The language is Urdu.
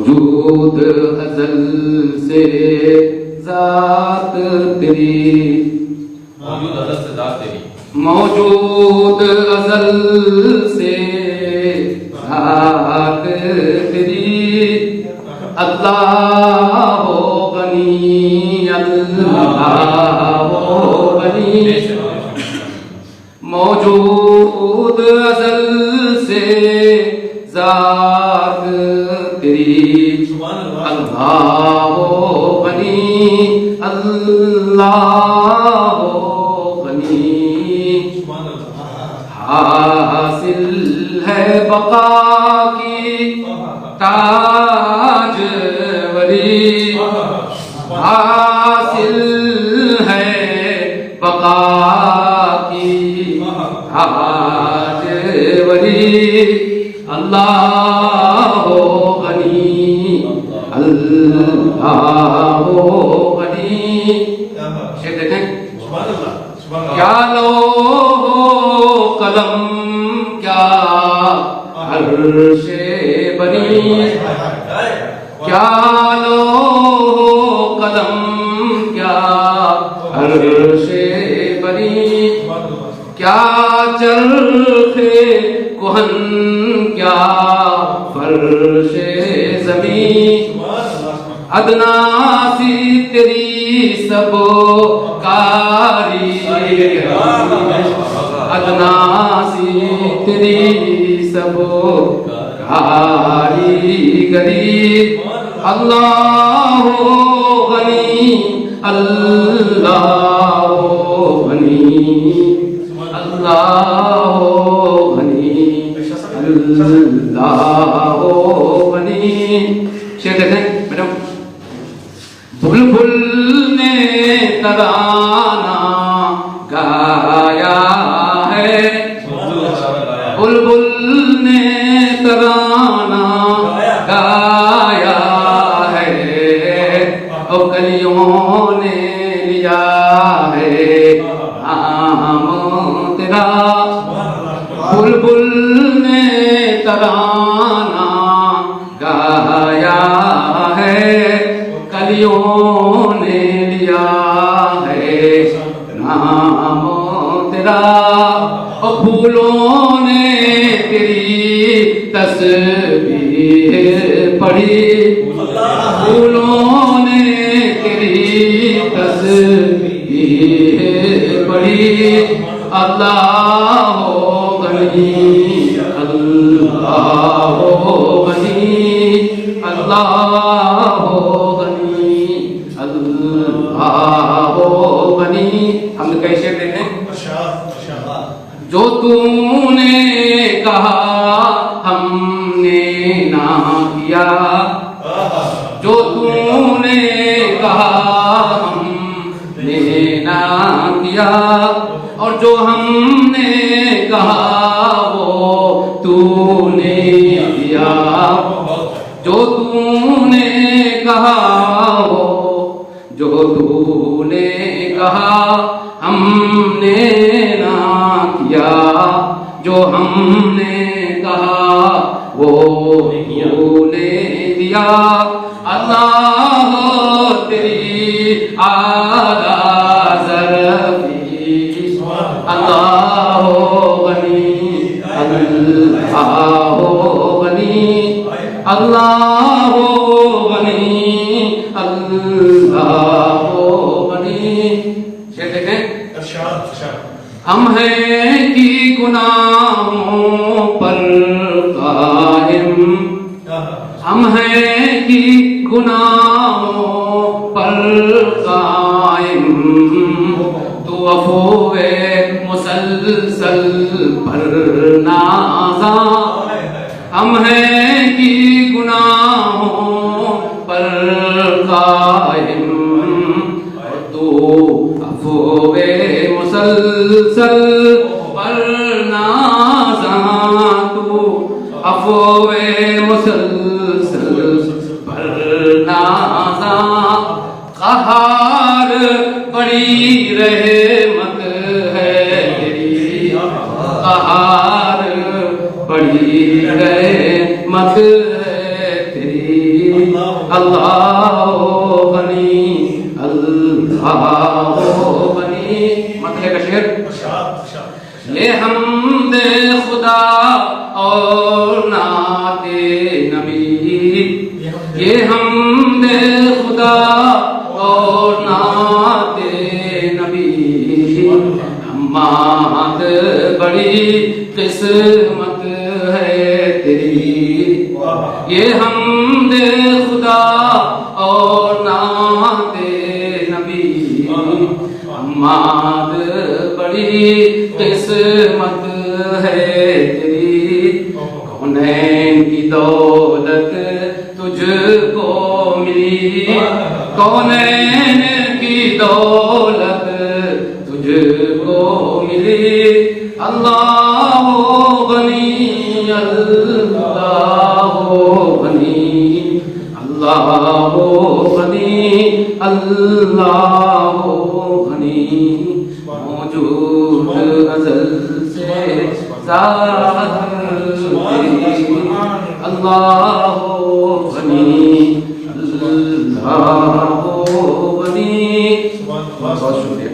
موجود ازل سے ذات تیری، موجود ازل سے ذات تیری، موجود ازل سے ذات تیری، اللہ ہو غنی، اللہ ہو غنی، موجود ازل سے ذات تیری، اللہ ہو غنی، اللہ ہو غنی، حاصل ہے بقا کی تاجوری، حاصل ہے بقا کی تاجوری، اللہ ہو غنی، اللہ ہو غنی۔ شیخ دیکھیں کیا لو قلم کیا عرش بنی، کیا لو قلم کیا عرش بنی، کیا چرخ کہن کیا فرش زمین، ادنا سی تیری سب کاری، ادنا سی تیری سب کاریگری، اللہ غنی، اللہ غنی، اللہ غنی، اللہ غنی۔ شعر دیکھیں میڈم، بلبل نے ترانہ گایا ہے، بلبل نے ترانہ گایا ہے، اور کلیوں نے لیا ہے نام تیرا، بلبل نے ترانہ گایا ہے، کلیوں نے لیا ہے نام تیرا، اور پھولوں نے تیری تسبیح پڑھی، پھولوں نے تیری تسبیح پڑھی، اللہ غنی، اللہ غنی، اللہ غنی، اللہ غنی۔ ہم کئی شعر دیتے ہیں، جو تو نے کہا ہم نے نہ کیا، جو تو نے کہا ہم نے نہ کیا، اور جو ہم نے کہا وہ تو نے دیا، جو تو نے کہا وہ، جو تو نے کہا ہم نے نہ کیا، جو ہم نے کہا وہ تو نے دیا، اللہ تیری اعلیٰ ظرفی، اللہ غنی، اللہ غنی، اللہ غنی، اللہ غنی۔ شعر دیکھیں، ہم ہیں کہ گناہوں پر قائم، ہم ہیں کہ گناہوں پر قائم، تو عفو مسلسل پر نازاں، ہم ہیں کہ گناہوں پر قائم، تو عفو مسلسل پر نازاں، تو عفو مسلسل پر نازاں، قہار بڑی رحمت ہے تیری، قہار بڑی رحمت ہے تیری، ہو غنی اللہ ہو غنی. مطلب کا شعر یہ حمد خدا اور نعت نبی، یہ حمد خدا اور نعت نبی، حماد بڑی قسمت ہے تیری. یہ حمد خدا اور نعت نبی، حماد بڑی قسمت ہے تیری. کونین کی دولت تجھ کو ملی، کونین کی دولت تجھ کو ملی. اللہ غنی اللہ غنی اللہ غنی اللہ غنی، موجود ازل سے ذات تیری. اللہ غنی اللہ غنی. بہت شکریہ.